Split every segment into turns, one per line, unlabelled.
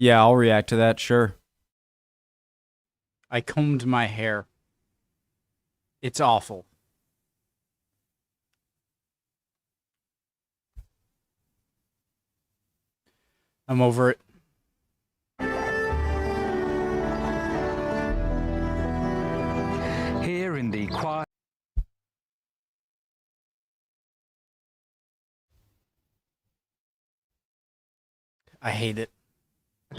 Yeah, I'll react to that, sure. I combed my hair. It's awful. I'm over it.
Here in the quiet
I hate it.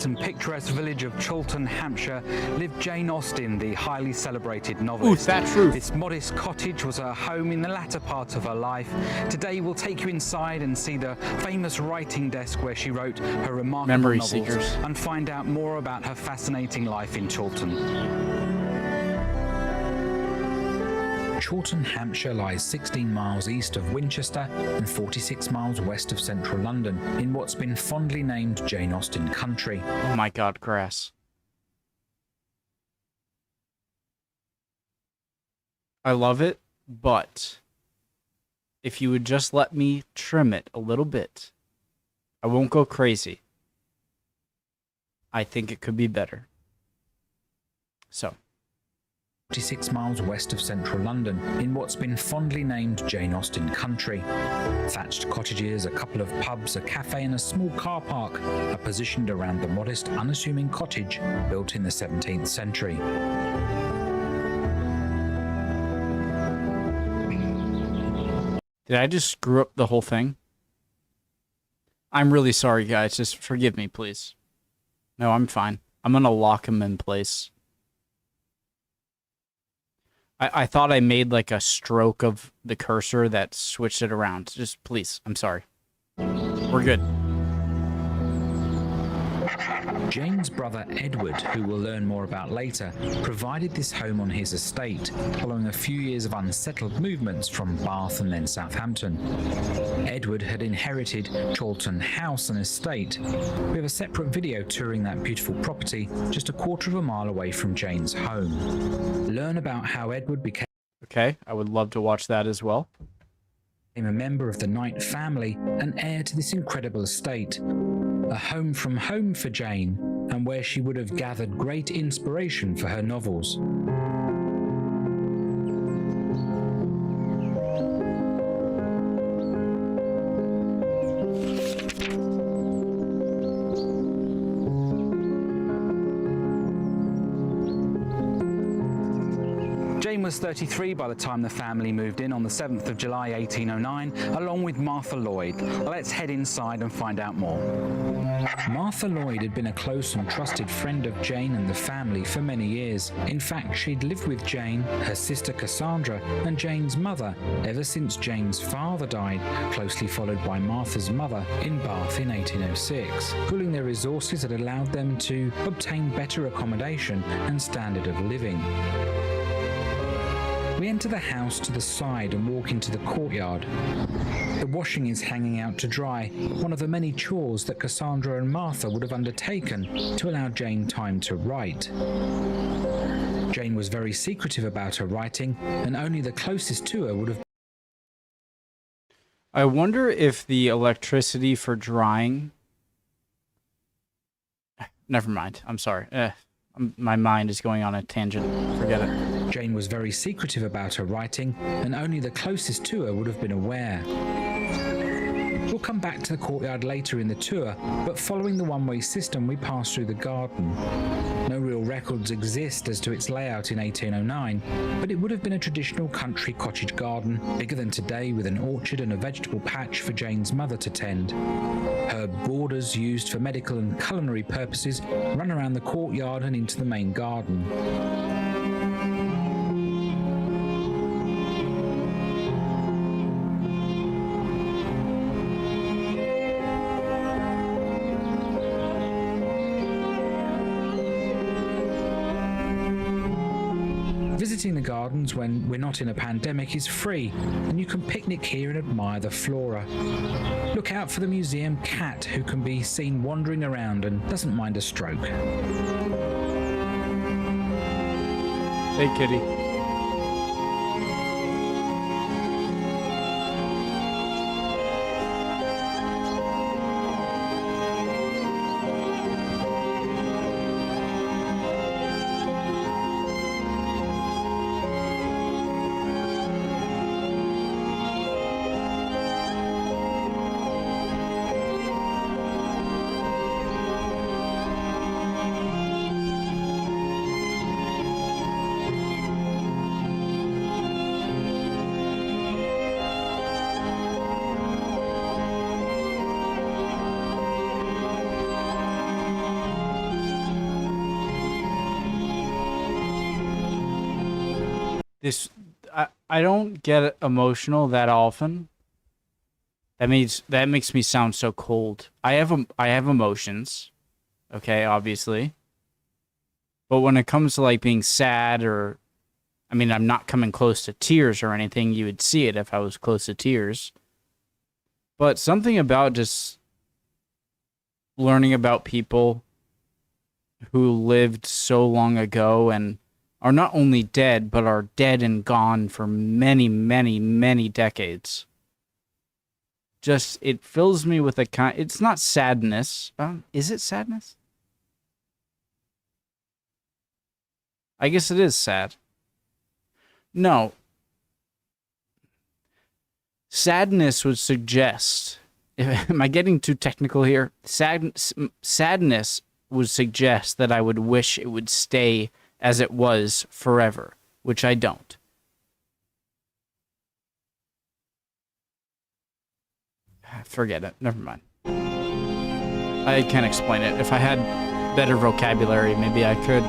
and picturesque village of Chawton, Hampshire, lived Jane Austen, the highly celebrated novelist.
Ooh, that truth.
This modest cottage was her home in the latter part of her life. Today we'll take you inside and see the famous writing desk where she wrote her remarkable
Memory
novels
seekers.
and find out more about her fascinating life in Chawton. Chawton, Hampshire lies 16 miles east of Winchester and 46 miles west of central London in what's been fondly named Jane Austen country.
Oh my god, grass. I love it, but if you would just let me trim it a little bit, I won't go crazy. I think it could be better. So.
46 miles west of central London in what's been fondly named Jane Austen country. Thatched cottages, a couple of pubs, a cafe and a small car park are positioned around the modest, unassuming cottage built in the 17th century.
Did I just screw up the whole thing? I'm really sorry, guys. Just forgive me, please. No, I'm fine. I'm gonna lock him in place. I thought I made like a stroke of the cursor that switched it around. Just please, I'm sorry. We're good.
Jane's brother Edward, who we'll learn more about later, provided this home on his estate following a few years of unsettled movements from Bath and then Southampton. Edward had inherited Chawton House and estate. We have a separate video touring that beautiful property just a quarter of a mile away from Jane's home. Learn about how Edward became
Okay, I would love to watch that as well.
a member of the Knight family and heir to this incredible estate. A home from home for Jane, and where she would have gathered great inspiration for her novels. Jane was 33 by the time the family moved in on the 7th of July 1809, along with Martha Lloyd. Let's head inside and find out more. Martha Lloyd had been a close and trusted friend of Jane and the family for many years. In fact, she'd lived with Jane, her sister Cassandra, and Jane's mother ever since Jane's father died, closely followed by Martha's mother in Bath in 1806. Pooling their resources had allowed them to obtain better accommodation and standard of living. We enter the house to the side and walk into the courtyard. The washing is hanging out to dry, one of the many chores that Cassandra and Martha would have undertaken to allow Jane time to write. Jane was very secretive about her writing, and only the closest to her would have.
I wonder if the electricity for drying... Never mind. I'm sorry. My mind is going on a tangent. Forget it.
Jane was very secretive about her writing, and only the closest to her would have been aware. We'll come back to the courtyard later in the tour, but following the one-way system we pass through the garden. No real records exist as to its layout in 1809, but it would have been a traditional country cottage garden, bigger than today, with an orchard and a vegetable patch for Jane's mother to tend. Herb borders used for medical and culinary purposes run around the courtyard and into the main garden. Visiting the gardens when we're not in a pandemic is free, and you can picnic here and admire the flora. Look out for the museum cat, who can be seen wandering around and doesn't mind a stroke.
Hey, kitty. This I don't get emotional that often. That makes me sound so cold. I have emotions, okay, obviously. But when it comes to like being sad or I mean, I'm not coming close to tears or anything. You would see it if I was close to tears. But something about just learning about people who lived so long ago and are not only dead, but are dead and gone for many, many, many decades. Just, it fills me with a kind... It's not sadness. Is it sadness? I guess it is sad. No. Sadness would suggest... Am I getting too technical here? Sadness would suggest that I would wish it would stay as it was forever, which I don't. Forget it. Never mind. I can't explain it. If I had better vocabulary, maybe I could.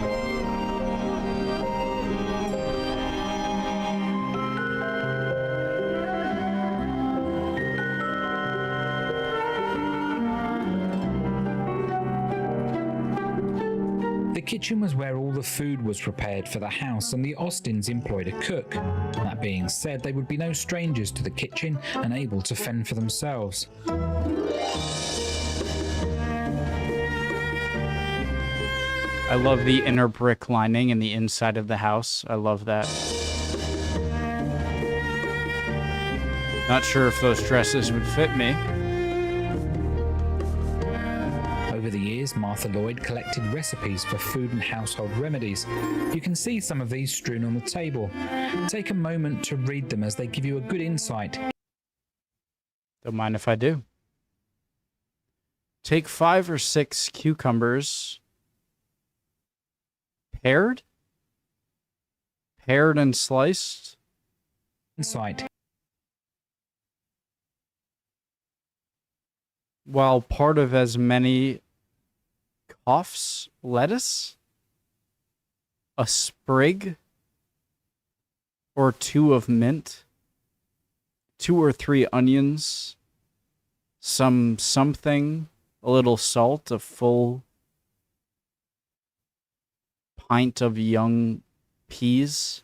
The kitchen was where all the food was prepared for the house, and the Austens employed a cook. That being said, they would be no strangers to the kitchen and able to fend for themselves.
I love the inner brick lining in the inside of the house. I love that. Not sure if those dresses would fit me.
Over the years, Martha Lloyd collected recipes for food and household remedies. You can see some of these strewn on the table. Take a moment to read them as they give you a good insight.
Don't mind if I do. Take 5 or 6 cucumbers, pared and sliced.
Insight.
While part of as many coughs, lettuce, a sprig or 2 of mint, 2 or 3 onions, something, a little salt, a full pint of young peas,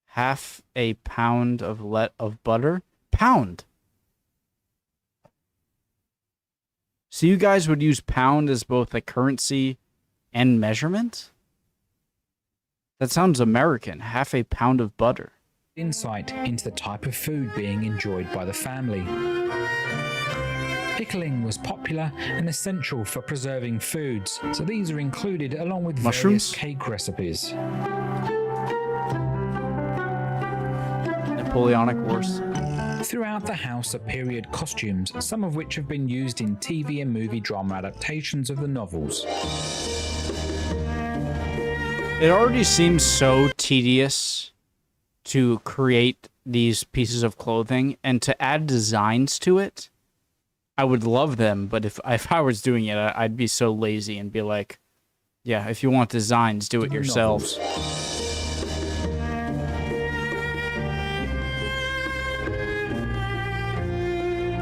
half a pound of butter. Pound. So you guys would use pound as both a currency and measurement? That sounds American. Half a pound of butter.
Insight into the type of food being enjoyed by the family. Pickling was popular and essential for preserving foods, so these are included along with
mushrooms,
various cake recipes.
Napoleonic Wars.
Throughout the house are period costumes, some of which have been used in TV and movie drama adaptations of the novels.
It already seems so tedious to create these pieces of clothing, and to add designs to it, I would love them, but if I was doing it, I'd be so lazy and be like, yeah, if you want designs, do it yourselves.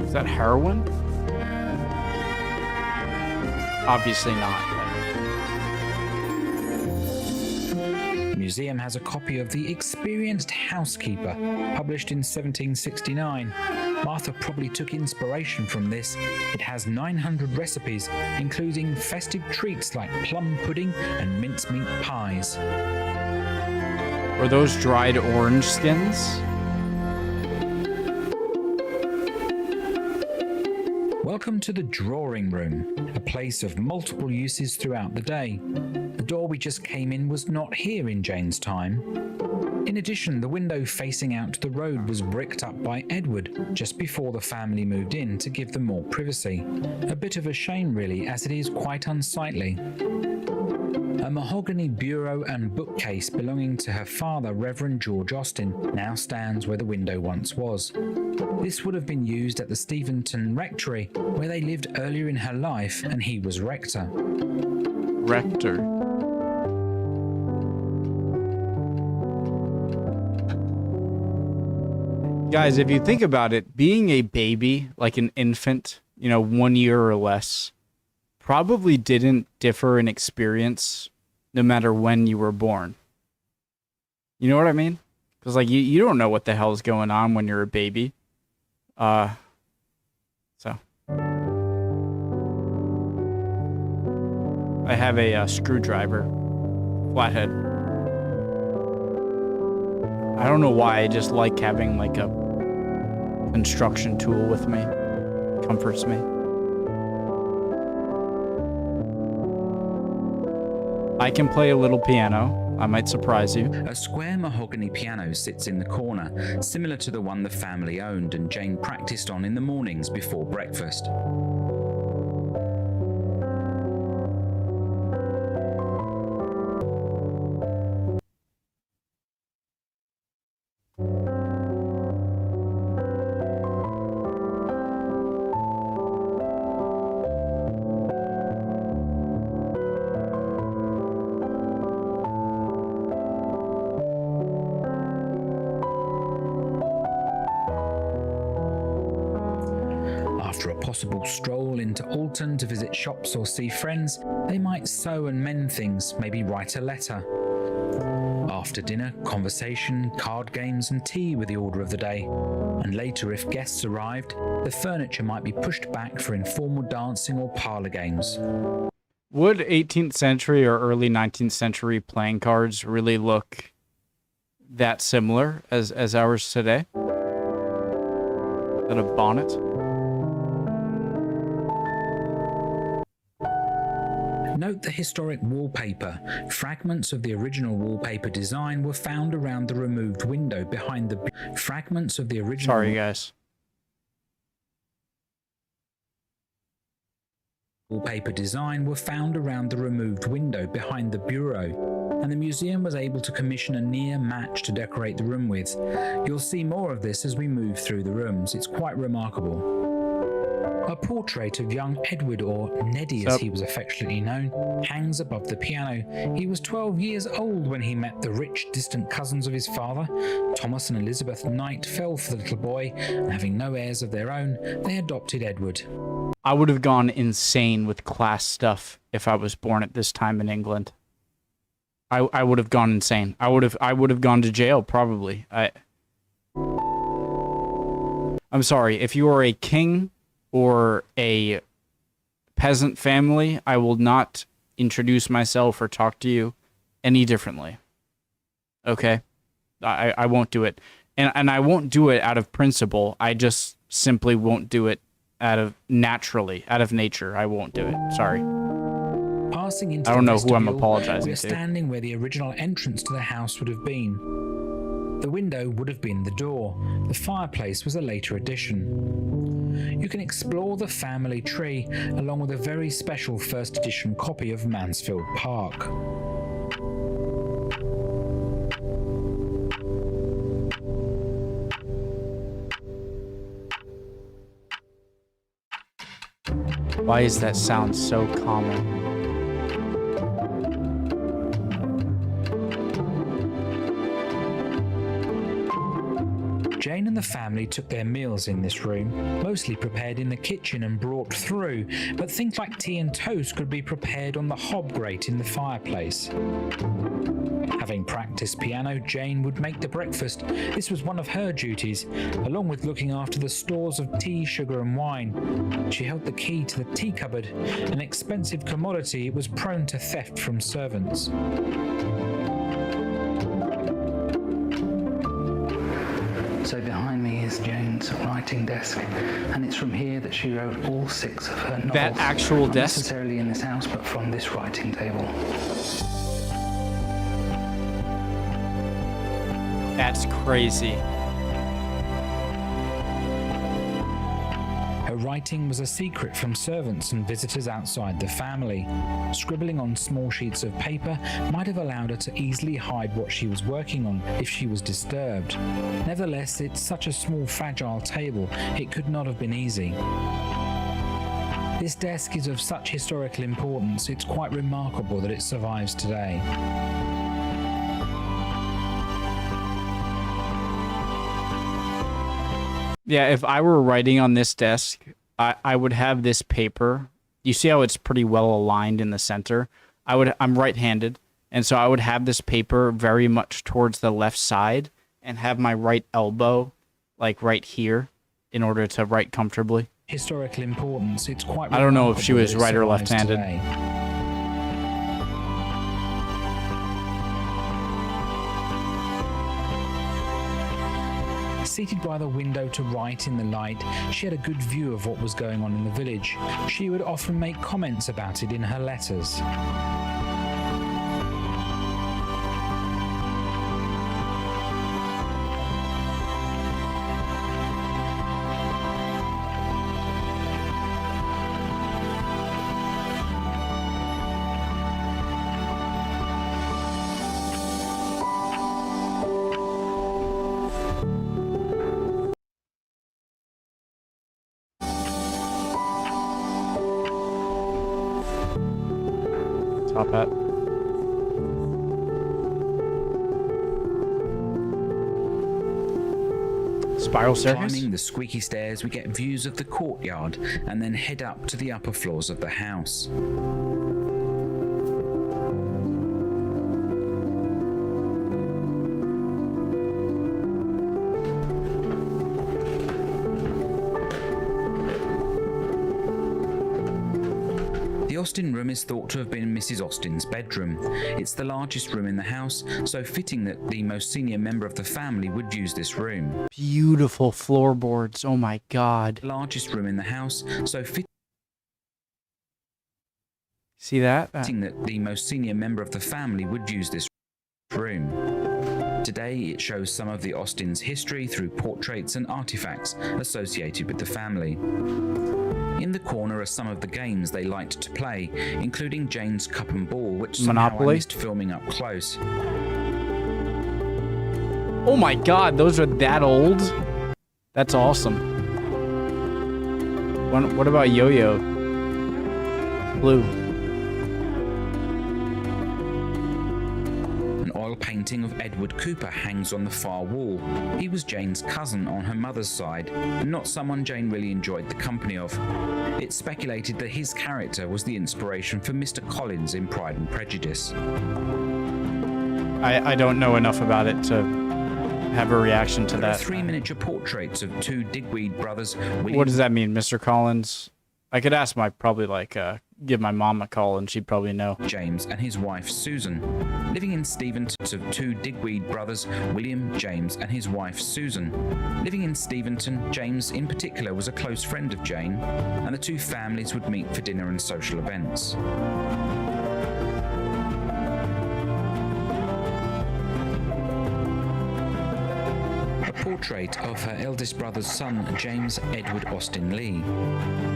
Is that heroin? Obviously not.
The museum has a copy of The Experienced Housekeeper, published in 1769. Martha probably took inspiration from this. It has 900 recipes, including festive treats like plum pudding and mincemeat pies.
Were those dried orange skins?
Welcome to the drawing room, a place of multiple uses throughout the day. The door we just came in was not here in Jane's time. In addition, the window facing out to the road was bricked up by Edward just before the family moved in to give them more privacy. A bit of a shame really, as it is quite unsightly. A mahogany bureau and bookcase belonging to her father, Reverend George Austen, now stands where the window once was. This would have been used at the Steventon Rectory, where they lived earlier in her life and he was rector.
Rector. Guys, if you think about it, being a baby, like an infant, 1 year or less, probably didn't differ in experience no matter when you were born. You know what I mean? Because, like, you don't know what the hell is going on when you're a baby. So. I have a screwdriver. Flathead. I don't know why, I just like having, like, a construction tool with me. Comforts me. I can play a little piano. I might surprise you.
A square mahogany piano sits in the corner, similar to the one the family owned and Jane practiced on in the mornings before breakfast. After a possible stroll into Alton to visit shops or see friends, they might sew and mend things, maybe write a letter. After dinner, conversation, card games and tea were the order of the day. And later, if guests arrived, the furniture might be pushed back for informal dancing or parlour games.
Would 18th century or early 19th century playing cards really look that similar as ours today? Than a bonnet?
Note the historic wallpaper. Fragments of the original wallpaper design were found around the removed window behind the... Fragments of the original...
Sorry, guys.
Wallpaper design were found around the removed window behind the bureau, and the museum was able to commission a near match to decorate the room with. You'll see more of this as we move through the rooms. It's quite remarkable. A portrait of young Edward, or Neddy as he was affectionately known, hangs above the piano. He was 12 years old when he met the rich, distant cousins of his father. Thomas and Elizabeth Knight fell for the little boy, and having no heirs of their own, they adopted Edward.
I would have gone insane with class stuff if I was born at this time in England. I would have gone insane. I would have gone to jail, probably. I'm sorry, if you are a king or a peasant family, I will not introduce myself or talk to you any differently. Okay? I won't do it. And I won't do it out of principle. I just simply won't do it out of nature. I won't do it. Sorry.
Passing into
I don't
the
know who I'm
vestibule,
apologizing
we're
to.
standing where the original entrance to the house would have been. The window would have been the door. The fireplace was a later addition. You can explore the family tree along with a very special first edition copy of Mansfield Park.
Why is that sound so common?
Jane and the family took their meals in this room, mostly prepared in the kitchen and brought through, but things like tea and toast could be prepared on the hob grate in the fireplace. Having practiced piano, Jane would make the breakfast. This was one of her duties, along with looking after the stores of tea, sugar and wine. She held the key to the tea cupboard, an expensive commodity. It was prone to theft from servants.
So behind me is Jane's writing desk, and it's from here that she wrote all 6 of her novels.
That actual
Not
desk?
necessarily in this house, but from this writing table.
That's crazy.
Her writing was a secret from servants and visitors outside the family. Scribbling on small sheets of paper might have allowed her to easily hide what she was working on if she was disturbed. Nevertheless, it's such a small, fragile table, it could not have been easy. This desk is of such historical importance, it's quite remarkable that it survives today.
Yeah, if I were writing on this desk, I would have this paper. You see how it's pretty well aligned in the center? I'm right-handed, and so I would have this paper very much towards the left side and have my right elbow like right here in order to write comfortably.
Historical importance, it's quite
I don't know if she
remarkable
was
that it
right or
survives
left-handed.
today. Seated by the window to write in the light, she had a good view of what was going on in the village. She would often make comments about it in her letters.
Top hat. Spiral staircase?
Climbing the squeaky stairs, we get views of the courtyard and then head up to the upper floors of the house. The Austen room is thought to have been Mrs. Austen's bedroom. It's the largest room in the house, so fitting that the most senior member of the family would use this room.
Beautiful floorboards. Oh my god.
The largest room in the house, so fitting
See that?
that the most senior member of the family would use this room. Today it shows some of the Austen's history through portraits and artifacts associated with the family. In the corner are some of the games they liked to play, including Jane's Cup and Ball, which somehow I
Monopoly?
missed filming up close.
Oh my god, those are that old? That's awesome. What about Yo-Yo? Blue.
An oil painting of Edward Cooper hangs on the far wall. He was Jane's cousin on her mother's side, and not someone Jane really enjoyed the company of. It's speculated that his character was the inspiration for Mr. Collins in Pride and Prejudice.
I don't know enough about it to have a reaction to
There are
that.
3 miniature portraits of two Digweed brothers.
What does that mean, Mr. Collins? I could ask give my mom a call and she'd probably know.
James and his wife Susan. Living in Steventon of two Digweed brothers, William, James and his wife Susan. Living in Steventon, James in particular was a close friend of Jane, and the two families would meet for dinner and social events. Portrait of her eldest brother's son, James Edward Austen Lee.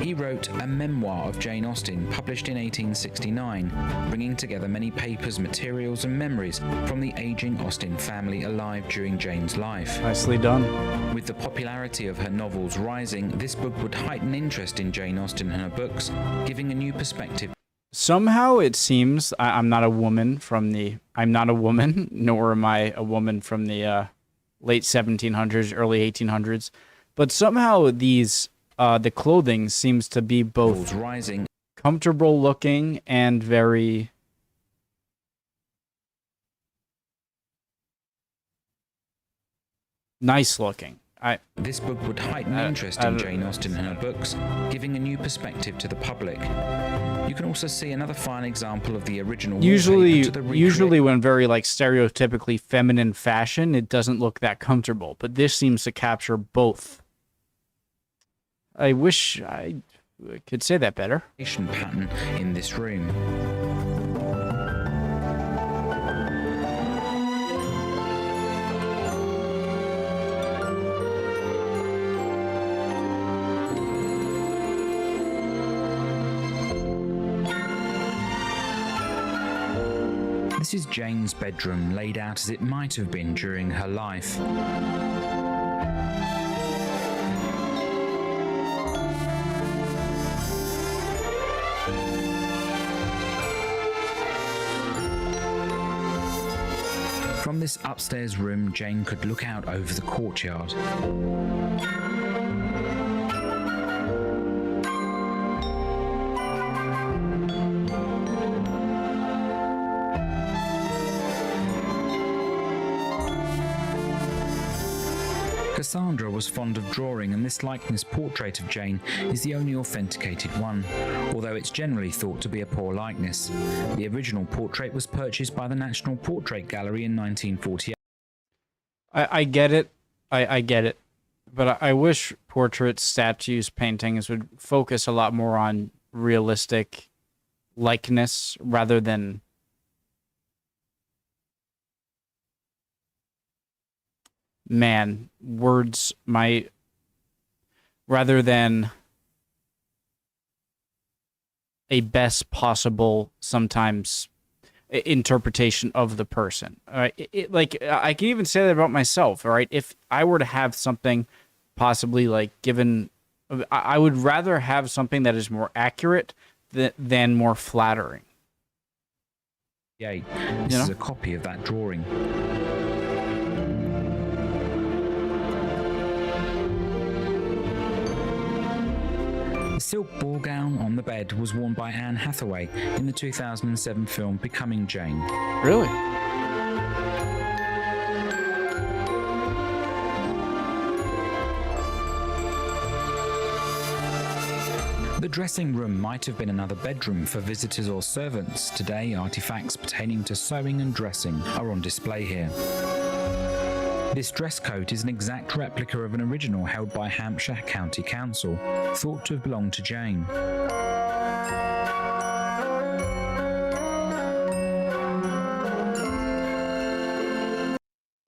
He wrote a memoir of Jane Austen, published in 1869, bringing together many papers, materials and memories from the aging Austen family alive during Jane's life.
Nicely done.
With the popularity of her novels rising, this book would heighten interest in Jane Austen and her books, giving a new perspective.
Somehow it seems I'm not a woman, nor am I a woman from the late 1700s, early 1800s, but somehow the clothing seems to be both
rising,
comfortable looking and very nice looking.
This book would heighten interest in Jane Austen and her books, giving a new perspective to the public. You can also see another fine example of the original.
Usually when very stereotypically feminine fashion, it doesn't look that comfortable, but this seems to capture both. I wish I could say that better.
Pattern in this room. This is Jane's bedroom, laid out as it might have been during her life. From this upstairs room, Jane could look out over the courtyard. Cassandra was fond of drawing, and this likeness portrait of Jane is the only authenticated one, although it's generally thought to be a poor likeness. The original portrait was purchased by the National Portrait Gallery in 1948.
I get it. I get it. But I wish portraits, statues, paintings would focus a lot more on realistic likeness rather than rather than a best possible sometimes interpretation of the person. All right, like I can even say that about myself. All right, if I were to have something possibly like given, I would rather have something that is more accurate than more flattering.
Yeah, this is a copy of that drawing. The silk ball gown on the bed was worn by Anne Hathaway in the 2007 film Becoming Jane.
Really?
The dressing room might have been another bedroom for visitors or servants. Today, artifacts pertaining to sewing and dressing are on display here. This dress coat is an exact replica of an original held by Hampshire County Council, thought to have belonged to Jane.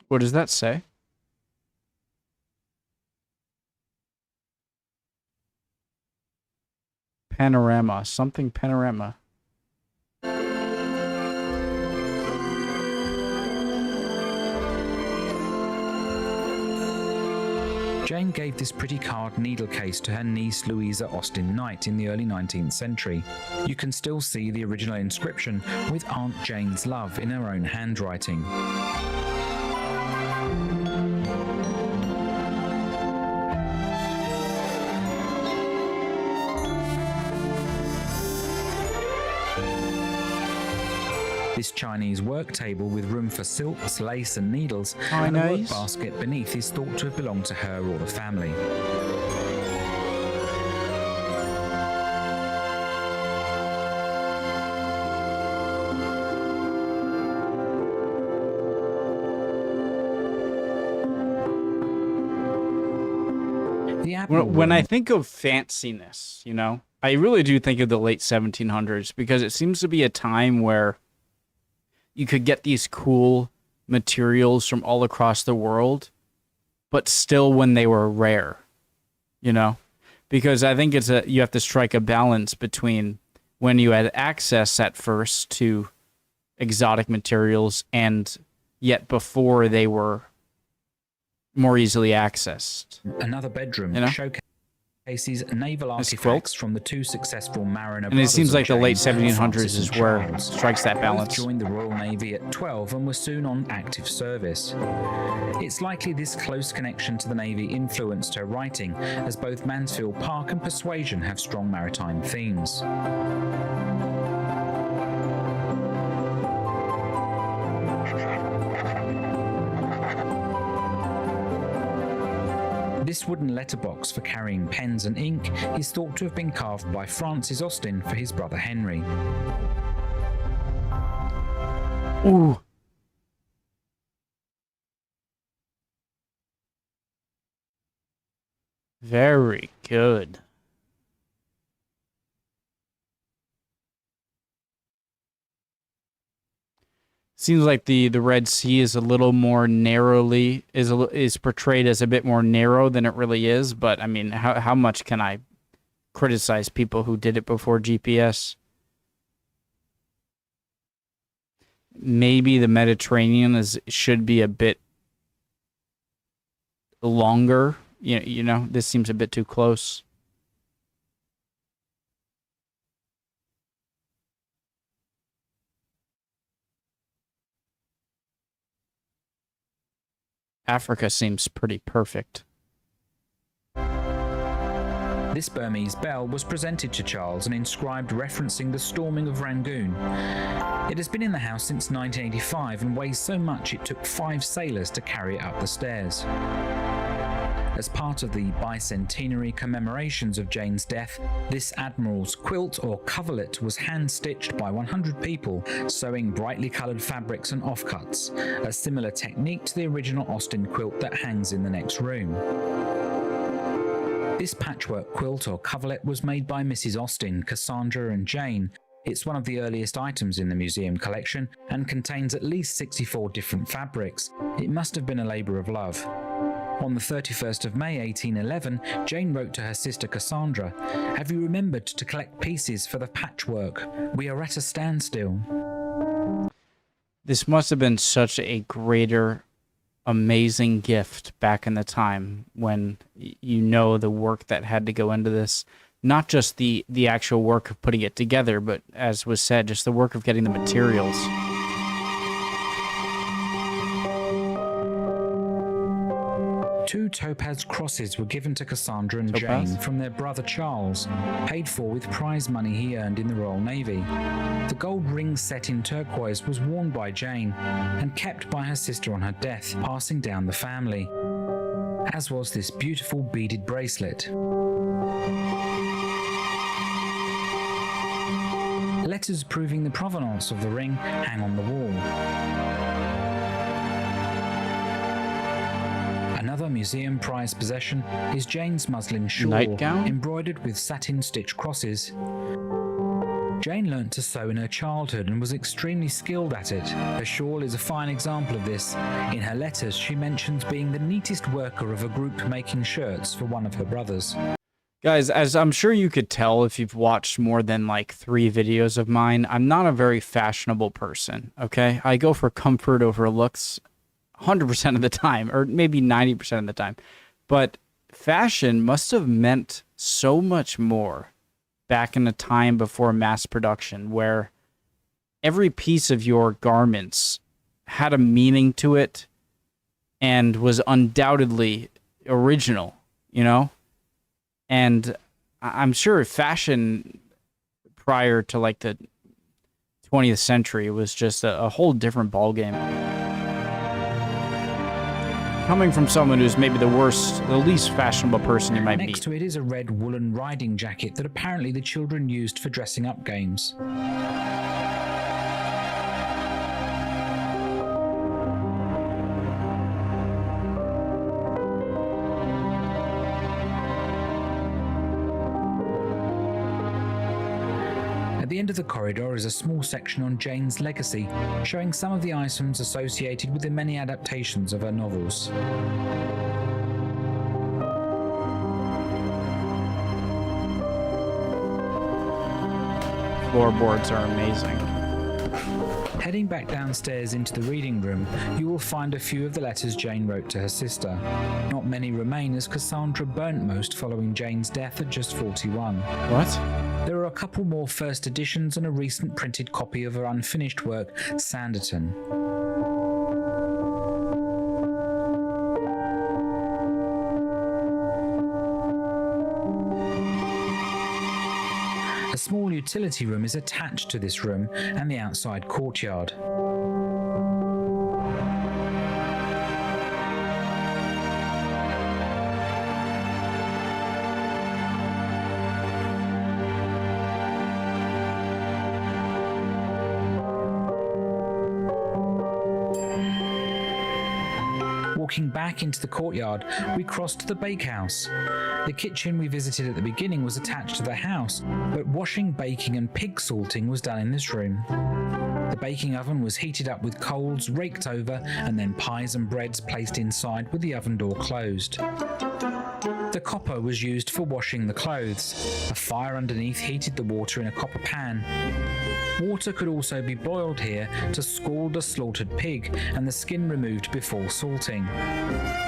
What does that say? Panorama. Something panorama.
Jane gave this pretty card needle case to her niece Louisa Austen Knight in the early 19th century. You can still see the original inscription with Aunt Jane's love in her own handwriting. This Chinese work table with room for silks, lace and needles and a work basket beneath is thought to have belonged to her or the family.
When I think of fanciness, you know, I really do think of the late 1700s because it seems to be a time where you could get these cool materials from all across the world, but still when they were rare, you know, because I think you have to strike a balance between when you had access at first to exotic materials and yet before they were more easily accessed.
Another bedroom,
you know?
Showcases naval artifacts from the two successful mariner
and it seems like the late
James
1700s is where it strikes that balance.
Both joined the Royal Navy at 12 and were soon on active service. It's likely this close connection to the Navy influenced her writing, as both Mansfield Park and Persuasion have strong maritime themes. This wooden letterbox for carrying pens and ink is thought to have been carved by Francis Austen for his brother Henry.
Ooh. Very good. Seems like the Red Sea is a little more narrowly is portrayed as a bit more narrow than it really is. But I mean, how much can I criticize people who did it before GPS? Maybe the Mediterranean should be a bit longer. You know, this seems a bit too close. Africa seems pretty perfect.
This Burmese bell was presented to Charles and inscribed referencing the storming of Rangoon. It has been in the house since 1985 and weighs so much it took 5 sailors to carry it up the stairs. As part of the bicentenary commemorations of Jane's death, this admiral's quilt or coverlet was hand-stitched by 100 people, sewing brightly coloured fabrics and offcuts, a similar technique to the original Austen quilt that hangs in the next room. This patchwork quilt or coverlet was made by Mrs. Austen, Cassandra and Jane. It's one of the earliest items in the museum collection and contains at least 64 different fabrics. It must have been a labour of love. On the 31st of May 1811, Jane wrote to her sister Cassandra, "Have you remembered to collect pieces for the patchwork? We are at a standstill."
This must have been such a greater, amazing gift back in the time when you know the work that had to go into this. Not just the actual work of putting it together, but as was said, just the work of getting the materials.
Two topaz crosses were given to Cassandra and Jane from their brother Charles, paid for with prize money he earned in the Royal Navy. The gold ring set in turquoise was worn by Jane and kept by her sister on her death, passing down the family, as was this beautiful beaded bracelet. Letters proving the provenance of the ring hang on the wall. Another museum prized possession is Jane's muslin shawl,
Nightgown?
embroidered with satin-stitched crosses. Jane learnt to sew in her childhood and was extremely skilled at it. Her shawl is a fine example of this. In her letters, she mentions being the neatest worker of a group making shirts for one of her brothers.
Guys, as I'm sure you could tell if you've watched more than like 3 videos of mine, I'm not a very fashionable person, okay? I go for comfort over looks 100% of the time, or maybe 90% of the time. But fashion must have meant so much more back in the time before mass production, where every piece of your garments had a meaning to it and was undoubtedly original, you know? And I'm sure fashion prior to like the 20th century was just a whole different ballgame. Coming from someone who's maybe the least fashionable person you might meet.
Next to it is a red woolen riding jacket that apparently the children used for dressing up games. At the end of the corridor is a small section on Jane's legacy, showing some of the items associated with the many adaptations of her novels.
Floorboards are amazing.
Heading back downstairs into the reading room, you will find a few of the letters Jane wrote to her sister. Not many remain, as Cassandra burnt most following Jane's death at just 41.
What?
There are a couple more first editions and a recent printed copy of her unfinished work, Sanditon. A small utility room is attached to this room and the outside courtyard. Walking back into the courtyard, we crossed the bakehouse. The kitchen we visited at the beginning was attached to the house, but washing, baking and pig salting was done in this room. The baking oven was heated up with coals raked over and then pies and breads placed inside with the oven door closed. The copper was used for washing the clothes. A fire underneath heated the water in a copper pan. Water could also be boiled here to scald a slaughtered pig and the skin removed before salting.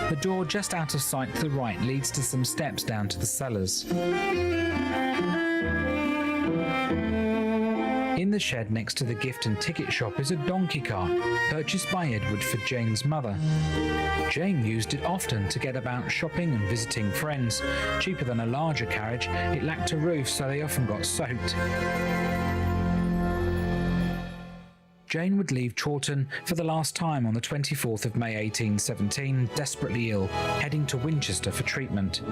The door just out of sight to the right leads to some steps down to the cellars. In the shed next to the gift and ticket shop is a donkey cart purchased by Edward for Jane's mother. Jane used it often to get about shopping and visiting friends. Cheaper than a larger carriage, it lacked a roof, so they often got soaked. Jane would leave Chawton for the last time on the 24th of May 1817, desperately ill, heading to Winchester for treatment.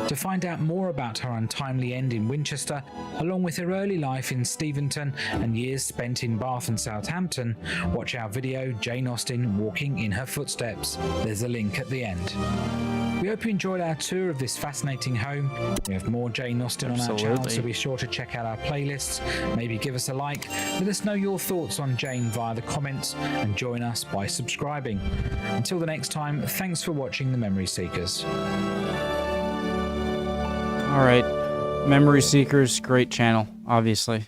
To find out more about her untimely end in Winchester, along with her early life in Steventon and years spent in Bath and Southampton, watch our video Jane Austen Walking in Her Footsteps. There's a link at the end. We hope you enjoyed our tour of this fascinating home. We have more Jane Austen on our channel, so be sure to check out our playlists. Maybe give us a like. Let us know your thoughts on Jane via the comments and join us by subscribing. Until the next time, thanks for watching The Memory Seekers.
Alright, Memory Seekers, great channel, obviously.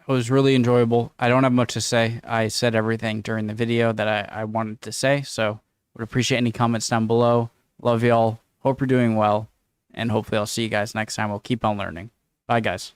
It was really enjoyable. I don't have much to say. I said everything during the video that I wanted to say, so would appreciate any comments down below. Love y'all. Hope you're doing well. And hopefully I'll see you guys next time. We'll keep on learning. Bye, guys.